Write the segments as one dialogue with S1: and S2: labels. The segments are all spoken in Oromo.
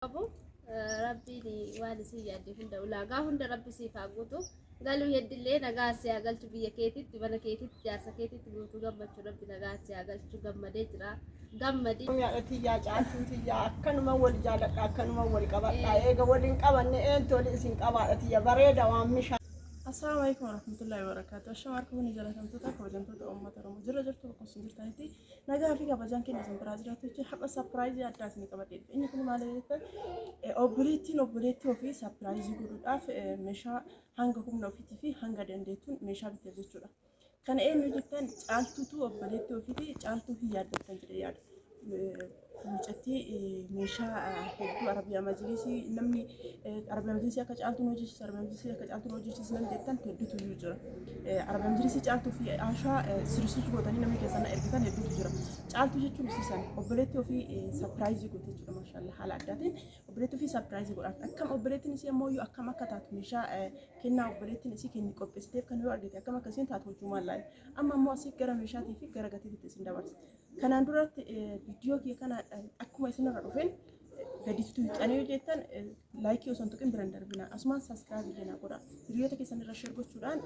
S1: أبو ربي والسي يدي في الدولة قاهون ربي سيفاقوتو قالوا يد اللي نقاسي قلت بيا كيتي تبنا كيتي جارسة كيتي تقولتو قمت ربي نقاسي قلت قمدي ترى قمدي
S2: يا تيجا جاتو تيجا كان ما ولي جالك كان ما ولي قبض إيه قولين قبض أنتوا اللي اسم قبض تيجا بريدة وامش.
S3: السلام عليكم ورحمة الله وبركاته. الشماركم من جلسة متوتك وجنتو أمة رمو جرى جرتو بقصة جرتانتي نجا فيك بجان كنا سنبرازيل تيجي حب سبرايز أدرسني كبدين إني كل ما لقيت أوبريتي وفي سبرايز يقولون أف مشا هنگكم نوفيتي في هنگا دندتون مشا بتجسورا كان إيه نجتن عالتو أوبريتي وفي عالتو هي يادتن جرياد مجتي مشا هدو عربية مجلسي نمني عربية مجلسي أكج عالتو نوجيش عربية مجلسي أكج عالتو نوجيش نم دتن هدو تيجورا عربية مجلسي عالتو في عشاء سرسوج بوداني نمني كسرنا إربطان هدو تيجورا عالتو جتشو مسيسان أوبريتي وفي سبرايز يقولي تيجورا ما شاء الله حال عداتين أوبريتي في سبرايز يقولات أكم أوبريتي نسي مويو أكم أكتات مشا كنا أوبريتي نسي كني كوبس تيف كانوا أرجع أكم أكسين تاتو جمال لاي أما مو أسيك كرا مشا تيفي كرا قتي تسين دبرس كان عندورات فيديو كي كان أكو ما يسنا رأوفين بديتو أنا يجيتن لايك يوسون تكين برندر بنا أسمان سبسكرايب بنا كورا فيديو تكي سن رشير بوشوران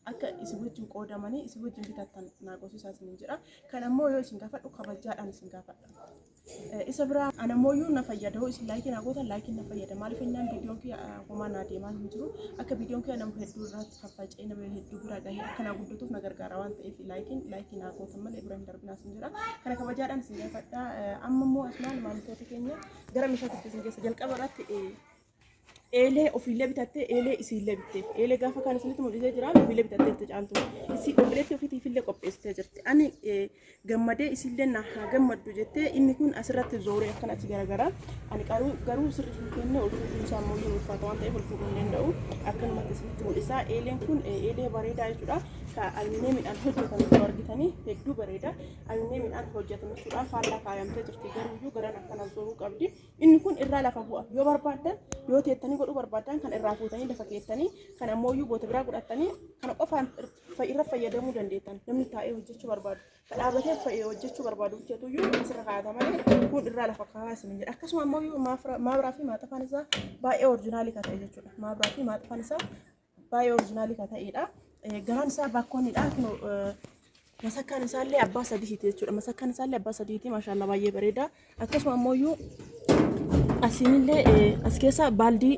S3: أكا إسبوجين كودا ماني إسبوجين بتاتن ناقوسي ساس نجرا كان مو يو سنغافة وكبجات أنا سنغافة إسبرا أنا مويو نفيده إس لايك ناقوتا لايك نفيده مالي فينان فيديو كي هما نادي ما نجرو أكا فيديو كي أنا مهدو رات ففاج أنا مهدو برا جاي أكا ناقول توف نجار كاروان تيفي لايك ناقوتا مالي برندر بنا سنجرا كان كبجات أنا سنغافة أما مو أسمان ما نتوفي كينيا جرا مشات تسنجي سجل كبرات إله أوفيلا بتاعته إله إسيلا بتاعه إله قافا كان سنتي مولده جرا أوفيلا بتاعته تجعلته إسي أوبليتي أوفيتي فيلا كوبس تجرت أنا جمدة إسيلا نها جمدة جته إني كون أسرت زوري أكن أتجرا جرا أنا كارو سر كنا أوفيلا سامو يو فاتوان تيفل فوقنا نداو أكن ما تسمت مولسا إله كون إله بريدا جرا كأني من أن هجوم كان تورجتني هجو بريدا أني من أن هجوم جرا فالا كايم تجرت جرا يو جرا أكن زورو كابدي إني كون إرلا فبوا يو بربادن يو تيتني godhu barbaadan kan irraa fuutanii lafa keettanii kan ammoo goota biraa godhatanii kan qofaan irra fayyadamuu dandeettan namni taa'ee hojjechuu barbaadu kan dhaabatee hojjechuu barbaadu jechuun iyyuu asirra kaa'ata malee kun irraa lafa kaa'aas ni jira akkasuma ammoo maabiraa fi maaxafaan isaa baay'ee oriijinaalii kan ta'e jechuudha maabiraa fi maaxafaan isaa baay'ee oriijinaalii kan ta'edha garaan isaa baakkoonidha kun masakkaan isaallee abbaa sadiiti jechuudha masakkaan isaallee abbaa sadiiti maashaallah baay'ee bareeda akkasuma ammoo asinillee as keessa baaldii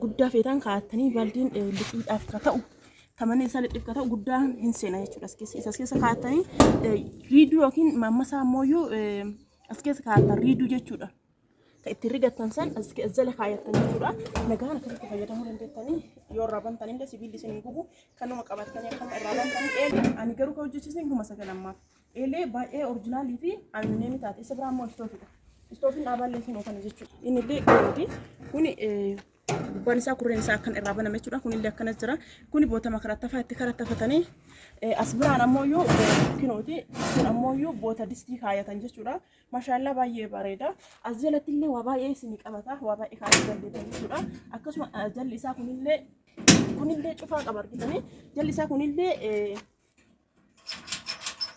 S3: guddaa feetan kaa'attanii baaldiin lixiidhaaf ka ta'u tamanni isaa lixiif ka ta'u guddaan hin seena jechuudha as keessa kaa'attanii riiduu yookiin mammasaa ammoo as keessa kaa'attan riiduu jechuudha ka itti rigattan san as jala kaayattan jechuudha nagaan akkasitti fayyadamuu dandeettanii yoo irraa bantanillee sibiilli isin hin gubu kanuma qabattanii akkama irraa bantanii ani garuu ka hojjechiisin kuma sagalammaaf baay'ee oriijinaalii fi aluminiyeemii taate isa biraa ammoo istoofidha. Istoofin dhaabaallee sun kan jechuudha. Inni illee gooti. Kuni gubbaan isaa kurreen isaa akkan irraa baname jechuudha. Kun illee akkanas jira. Kuni bootama karattafaa itti karattafatanii as biraan ammoo kinooti. Kun ammoo boota distii kaayatan jechuudha. Maashaallah baay'ee bareeda. As jalatti illee waa baay'ee isin qabata. Waa baay'ee kaayuu dandeettan jechuudha. Akkasuma jalli isaa kunillee cufaa qaba argitanii. Jalli isaa kunillee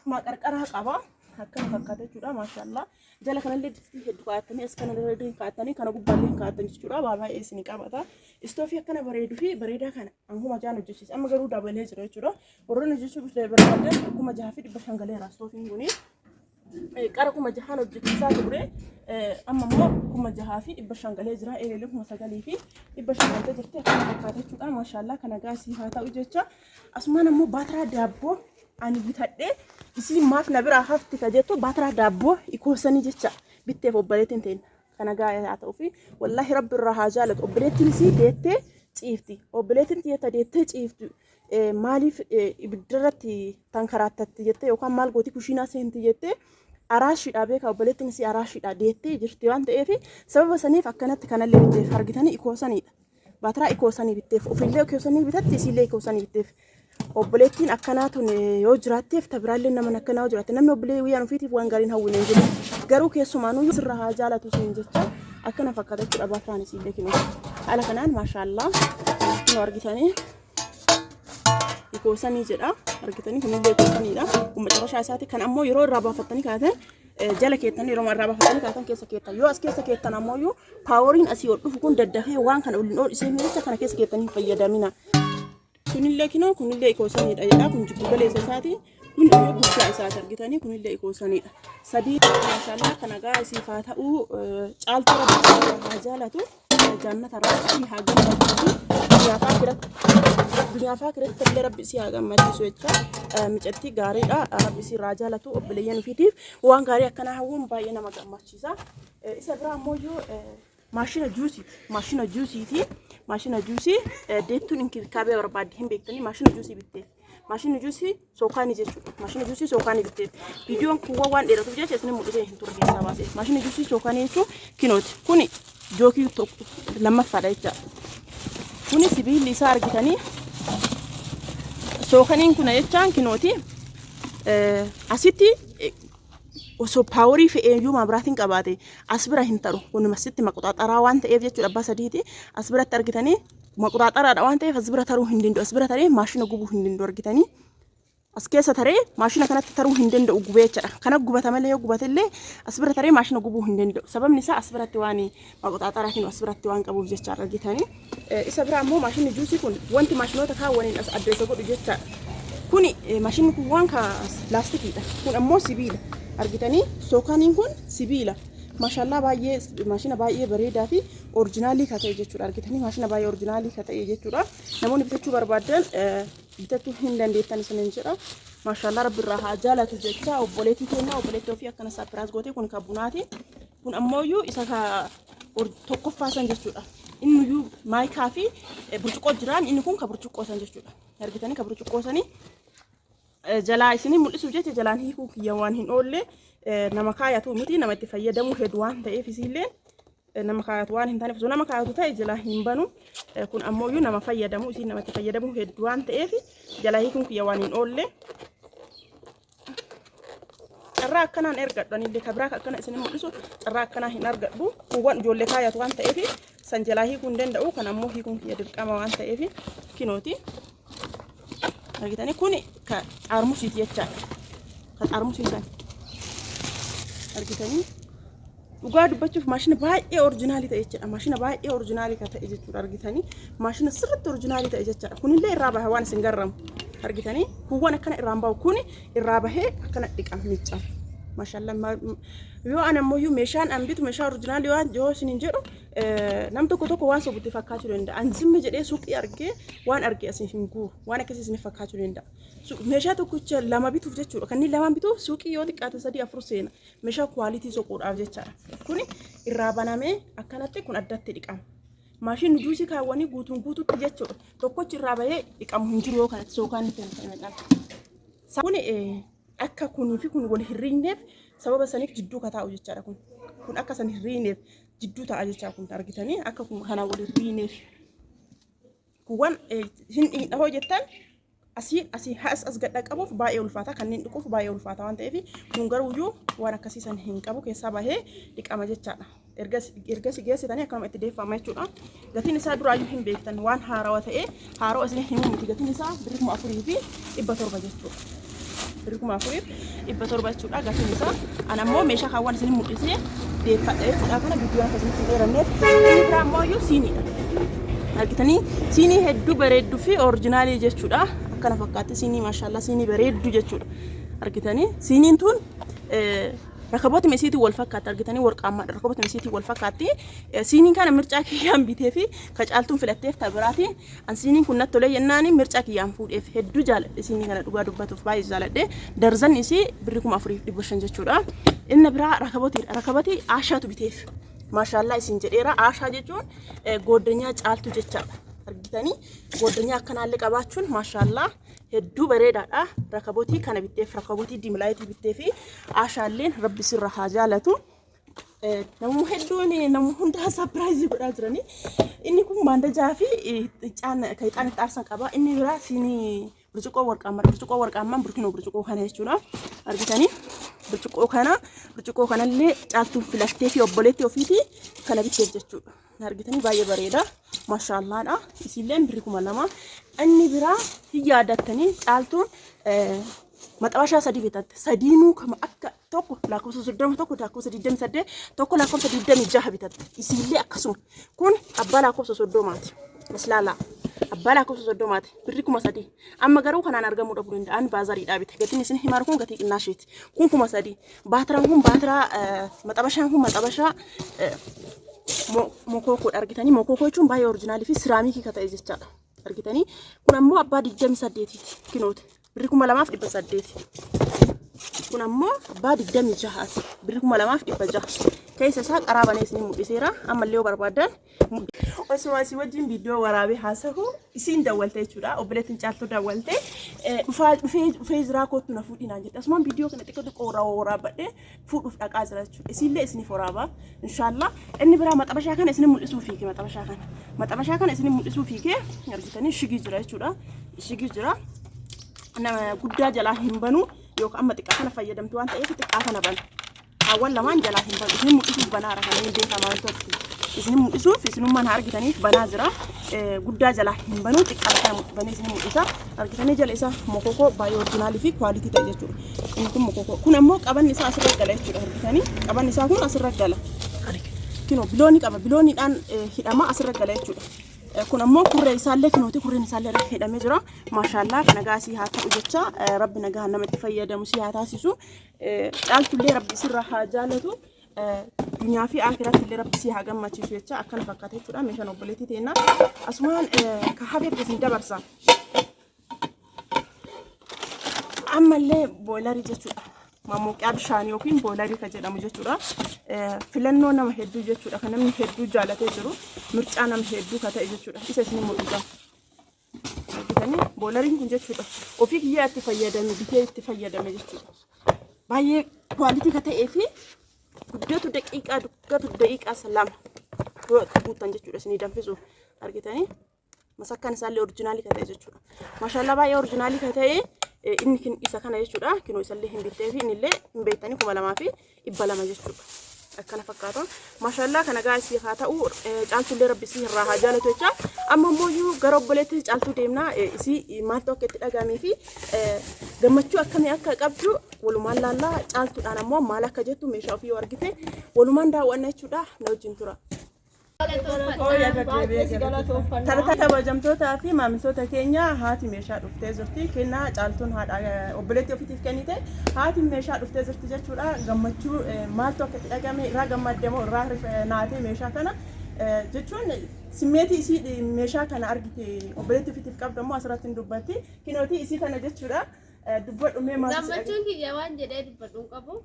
S3: maqarqaraa qaba. Akkana fakkaata jechuudha maashaallah jala kanallee distii hedduu kaa'attanii as kana irra kaa'attanii kana gubbaallee kaa'atan jechuudha baay'ee isin qabata istoofii akkana bareeduu fi bareedaa kana anguma jaan hojjechiisa amma garuu dabalee jira jechuudha warroonni hojjechuu barbaadan akkuma jahaa fi 500 galeera istoofiin kuni qara kuma jahaan hojjechiisaa ture amma immoo kuma jahaa fi 500 galee jira eelee kuma 9 fi 500 galtee jirti akkana fakkaata jechuudha maashaallah kana gaasii haa ta'u jecha asumaan ammoo baatiraa daabboo ani bitadhee isi maaf na bira hafti ka jettu baatiraa daabboo ikoosanii jecha bitteef obboleettiin ta'in kana gaa'ee haa ta'u fi wallahi rabbi irraa haa jaalatu obboleettiin isii deettee ciifti obboleettiin xiyyeetta deettee ciifti maaliif ibiddarratti tankaraattatti jettee yookaan maal gooti kushiinaa seenti jettee araashiidhaa beeka obboleettiin isii araashiidhaa deettee jirti waan ta'eef sababa saniif akkanatti kanallee bitteef argitanii ikoosanidha baatiraa ikoosanii bitteef ofillee ikoosanii bitatti isiillee ikoosanii bitteef obboleettiin akkanaatun yoo jiraatteef tabiraallee nama akkanaa yoo jiraatte namni obbolee guyyaan ofiitiif waan gaariin hawwineen jiru garuu keessumaanuu sirra haa jaalatu siin jecha akkana fakkaata jechuudha baatiraan isiillee kinoo haala kanaan maashaallah kinoo argitanii ikoosanii jedha argitanii kunillee ikoosaniidha kun macarashaa isaati kan ammoo yeroo irraa baafattanii kaatan jala keettanii yeroo marraa bafatanii kaatan keessa keettan yoo as keessa keettan ammoo paaworiin asii ol dhufu kun daddafee waan kana ol isee miicha kana keessa keettanii fayyadamina. Kunillee kinoo kunillee ikoosanidha jedha kun jibbu galeessa isaati kun immoo guddaa isaati argitanii kunillee ikoosanidha. Sadii maashaallah kana gaa isiifaa ta'uu caaltuu haa jaalatu jannata raasii haa gammadu dunyaafaa kiratti illee rabbi isii haa gammachiisu jecha micatti gaariidha rabbi isii irraa jaalatu obboleeyyan ofiitiif waan gaarii akkana hawwuun baay'ee nama gammachiisa. Isa biraa ammoo maashina juusii deettuun inkirkaabee barbaadde hin beektanii maashina juusii bitteef. Maashina juusii sookaanii jechuudha. Maashina juusii sookaanii bitteef. Viidiyoon kun waan dheeratuuf jecha isin mul'isee hin turre keessaa baasee. Maashina juusii sookaanii jechuun kinooti. Kuni jookii lammaffaadha jecha. Kuni sibiilli isaa argitanii sookaniin kuna jechaan kinooti. Asitti osoo paaworii fe'ee iyyuu maabiraatiin qabaate as bira hin taru. Kun masitti maqxaaxaraa waan ta'eef jechuudha abbaa sadiiti. As biratti argitanii maqxaaxaraadha waan ta'eef as bira taruu hin danda'u. As bira taree maashina gubuu hin danda'u argitanii. As keessa taree maashina kanatti taruu hin danda'u gubee jechuudha. Kana gubata malee yoo gubatellee as bira taree maashina gubuu hin danda'u. Sababni isaa as biratti waan maqxaaxaraatiin as biratti waan qabuuf jecha argitanii. Isa bira ammoo maashinni juusii kun wanti maashinoota kaawwaniin as adda isa godhu jecha. Kuni maashinni kun waan laastikiidha. Kun ammoo sibiila. Argitanii sookaniin kun sibiila. Maashaallah baay'ee maashina baay'ee bareedaa fi oriijinaalii ka ta'e jechuudha. Argitanii maashina baay'ee oriijinaalii ka ta'e jechuudha. Namoonni bitachuu barbaadan bitachuu hin dandeettan isiniin jedha. Maashaallah rabbi irraa haa jaalatu jecha obboleettii keenya obboleettii ofii akkana saapiraas gootee kun kan bunaati. Kun ammoo isa tokkoffaasan jechuudha. Inni iyyuu maayikaa fi burcuqqoo jiraan inni kun ka burcuqqoosan jechuudha. Argitanii ka burcuqqoosanii jalaa isinii mul'isuuf jecha jalaan hiikuu kiyya waan hin oolle nama kaayatu miti nama itti fayyadamuu hedduu waan ta'eef isiillee nama kaayatu waan hin taaneef osoo nama kaayatu ta'e jalaa hin banu kun ammoo iyyuu nama fayyadamu isiin nama itti fayyadamuu hedduu waan ta'eef jalaa hiikuun kiyya waan hin oolle carraa akkanaan ergadhu anillee kabiraa akkana isinii mul'isu carraa akkanaa hin argadhu kuuwwan ijoollee kaayatu waan ta'eef san jalaa hiikuu hin danda'u kan ammoo hiikuun kiyya dirqama waan ta'eef kinooti. Argitanii kuni ka xaarmusiiti jechaadha. Ka xaarmusiisan. Argitanii dhugaa dubbachuuf maashina baay'ee oriijinaalii ta'e jechaadha. Maashina baay'ee oriijinaalii ka ta'e jechuudha argitanii. Maashina sirriitti oriijinaalii ta'e jechaadha. Kunillee irraa bahe waan isin garramu. Argitanii kuuwwan akkana irraan bahu kuni irraa bahee akkana dhiqama miicama. Maashaallah yoo ana ammoo meeshaan an bitu meeshaa oriijinaalii waan yoo isiniin jedhu nam tokko waan sobutti fakkaachuu danda'a. An zimmi jedhee suuqii argee waan argee asin hin guuru waan akkasii isin fakkaachuu danda'a. Meeshaa tokkicha lama bituuf jechuudha. Kanneen lamaan bituuf suuqii yoo xiqqaate 3-4 seena. Meeshaa kwaalitii soquudhaaf jechaadha. Kuni irraa banamee akkanatti kun addatti dhiqama. Maashinni juusii kaawwanii guutuutti jechuudha. Tokkochi irraa bahee dhiqamu hin jiru yoo kanatti sookaan itti fayyadaman. Kuni akka kunii fi kun wal hirriinneef sababa saniif jidduu kataa'u jechaadha kun. Kun akka san hirriinneef jidduu ta'a jechaa kun argitanii akka kun kana wal hirriinneef. Kuuwwan hin dhahoo jettan asii as gadhaa qabuuf baay'ee ulfaata kanneen dhiquuf baay'ee ulfaata waan ta'eef kun garuuyyuu waan akkasii san hin qabu keessaa bahee dhiqama jechaadha. Ergasii geessitanii akkanuma itti deeffama jechuudha. Gatiin isaa duraayyuu hin beektan waan haarawaa ta'ee haarawa isin himuu miti gatiin isaa 4,400 fi 700 jechuudha. 4,400 jechuudha gatiin isaa. Ana ammoo meeshaa kaawwan isin mul'isee deeffadha kana bidiyoon akkasitti hin dheeranneef. Inni biraa ammoo iyyuu siiniidha. Argitanii siinii hedduu bareedduu fi oriijinaalii jechuudha. Akkana fakkaatti siinii maashaallah siinii bareedduu jechuudha. Argitanii siiniin tun rakabooti mesiitii wal fakkaatti argitanii warqaammaadha. Rakabooti mesiitii wal fakkaatti. Siiniin kana mircaa kiyyaan bitee fi kacaaltuun filatteef tabiraati. An siiniin kun natti tolee jennaani mircaa kiyyaan fuudheef hedduu jaaladhe siinii kana dhugaa dubbatuuf baay'ee jaaladhe. Darzan isii 4,400 jechuudha. Inni biraa rakabootidha. Rakabooti aashaatu biteef. Maashaallah isin jedheera aashaa jechuun goddanyaa caaltu jechaadha. Argitanii goddanyaa akkanaallee qabaachuun maashaallah hedduu bareedaadha. Rakabootii kana bitteef rakabootii diimlaayitii bitteef aashaalleen rabbi sirra haa jaalatu. Namu hedduun namu hunda saapiraayizii godhaa jiranii. Inni kun maandajaa fi ixaan itti aarsan qaba. Inni biraa siinii burcuqqoo warqaammaan burkinoo burcuqqoo kana jechuudha. Argitanii burcuqqoo kanallee caaltuun filattee fi obboleettii ofiitii kana bitteef jechuudha. Argitanii baay'ee bareeda. Maashaallaadha. Isilleen 2,000. Inni biraa hin yaadattanii caaltuun maxabashaa sadii bitatte sadiinuu kama akka tokko lakkoofsa 30 tokko lakkoofsa 28 tokko lakkoofsa 26 bitatte isiillee akkasuma kun abbaa lakkoofsa 30maati maslaala abbaa lakkoofsa 30maati birri 3,000 amma garuu kanaan argamuu dhabu danda'an baazariidhaa bite gatiin isin himaar kun gatii qinnaasheeti kun 3,000 baatiraan kun baatiraa maxabashaan kun maxabashaa mokoko argitanii mokoko jechuun baay'ee oriijinaalii fi siraamikii ka ta'e jechaadha argitanii kun ammoo abbaa 28 kinoote birri 2,800 kun ammoo abbaa 26 birri 2,600 keessa isaa qaraabanii isin mul'iseera ammallee barbaadan osuma si wajjin viidiyoo waraabee haasahu isin dawwalte jechuudha obboleettiin caaltuu dawwalte dhufee jira kootu na fuudhinaan jedhe asumaan viidiyoo kana xiqqoo waraabadhee fuudhuuf dhaqaa jira jechuudha isinillee isiniif waraabaa inshallah inni biraa maxabashaa kana isin mul'isuu fiige maxabashaa kana isin mul'isuu fiige argitanii shigii jira jechuudha shigii jira nama guddaa jalaa hin banu yookaan amma xiqqaa kana fayyadamtu waan ta'eef xiqqaa kana banu awwal lamaan jalaa hin banu isin mul'isuuf banaara kan hin beekamaa tokko isin mul'isuuf isinummaan argitaniif banaa jira guddaa jalaa hin banu xiqqaa kana banee isin mul'isa argitanii jala isa mokoko baay'ee oriijinaalii fi kwalitii ta'e jechuudha inni kun mokoko kun ammoo qabanni isaa asirra gala jechuudha argitanii qabanni isaa kun asirra gala kino bilooni qaba bilooniidhaan hidhama asirra gala jechuudha kun ammoo kurree isaallee kinooti kurreen isaallee irratti hidhamee jira maashaallah kana gaasii haa ta'u jecha rabbi nagaa namatti fayyadamu si haa taasisu caaltullee rabbi sirra haa jaalatu dunyaa fi akhiratti illee rabbi si haa gammachiisu jecha akkana fakkaata jechuudha meeshaan obboleettii teenna asumaan ka hafeef isin dabarsa ammallee boolarii jechuudha mamoqiyaa bishaan yookiin boolarii ka jedhamu jechuudha filannoo nama hedduu jechuudha kan namni hedduu jaalatee jiru mircaa nama hedduu ka ta'e jechuudha isa isin mul'isa argitanii boolariin kun jechuudha ofii kiyyaa itti fayyadame bitee itti fayyadame jechuudha baay'ee kwalitii ka ta'ee fi guddatu daqiiqaa lama guutan jechuudha isin danfisu argitanii masakkaan isaallee oriijinaalii ka ta'e jechuudha maashaallah baay'ee oriijinaalii ka ta'e inni kin isa kana jechuudha kinoo isallee hin bittee fi innillee hin beektanii 2,200 jechuudha akkana fakkaata maashaallah kana gaasii haa ta'u caaltullee rabbi si irraa haa jaalatu jecha amma immoo gara obboleetti caaltuu deemna isii maaltu akka itti dhagamee fi gammachuu akkamii akka qabdu walumaan laallaa caaltuudhaan ammoo maal akka jettu meeshaa ofii argite walumaan daawwanna jechuudha na wajjin tura. Taphataa kabajamtootaa fi maamiltoota keenya haati meeshaa dhuftee jirti kennaa caaltuun haadha obboleettii ofiitiif kennite haati meeshaa dhuftee jirti jechuudha gammachuu maaltu akka itti dhagame irraa gammaddemoo irraa naatee meeshaa kana jechuun simmeetii isii meeshaa kana argite obboleettii ofiitiif qabdu ammoo asirratti hin dubbatti kinootii isii kana jechuudha dubbadhu mee maal
S1: gammachuun kiyya waan jedhee dubbadhu qabu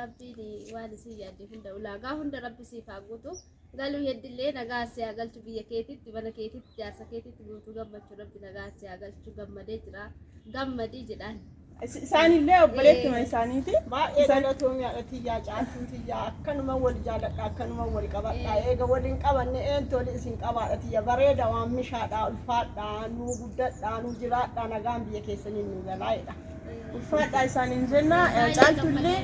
S1: rabbiin waan isin yaadde hunda ulaagaa hunda rabbi siif haa guutu galuu heddillee nagaa si haa galchu biyya keetitti mana keetitti jaarsa keetitti guutuu gammachuu rabbi nagaa si haa galchu gammadee jira gammadii jedhaan
S3: isaanillee obboleettuma isaaniiti
S2: baay'ee galatoomii haadhatiyyaa caaltuutiyyaa akkanuma wal jaaladha akkanuma wal qabadha eega waliin qabanne eentoli isin qabaadhatiyya bareeda waan mishaadha ulfaadha nuu guddadha nuu jiraadha nagaan biyya keessanii nuu galaa'edha
S3: ulfaadha isaaniin jenna caaltullee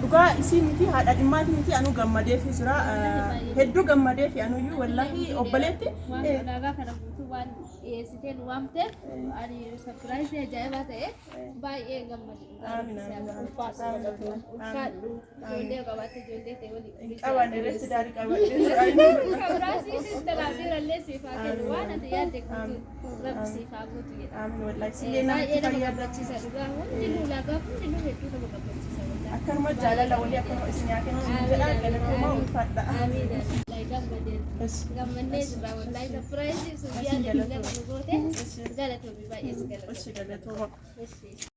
S3: dhugaa isii miti haadha dhimmaati miti anu gammadee fi jira hedduu gammadee fi anuyyuu wallahi obboleetti
S1: ulaagaa kana guutuu waan dhiyeessitee nu waamteef ani sarpiraayizii ajaa'ibaa ta'e baay'ee gammadee ulfaadhu ijoollee qabaatte ijoollee ta'e waliin
S3: qaban irratti daarii qaban
S1: kabiraasii sistalaafiirallee siifaa kennu waan ati yaadde guutuu rabbi siifaa guutu jedha
S3: aamin wallahi sillee namatti
S1: nama
S3: fayyada
S1: gammachiisa dhugaa hundinuu ulaagaa hundinuu hedduu nama gammachiisa wallahi
S3: akkanuma jaalala walii akkanuma isin yaa kennu jedha galatoomaa ulfaadha
S1: amiin gammannee jira wallahi sarpiraayizii sun yaadde nama goote galatoomii baay'ee si galatooma.
S3: galatooma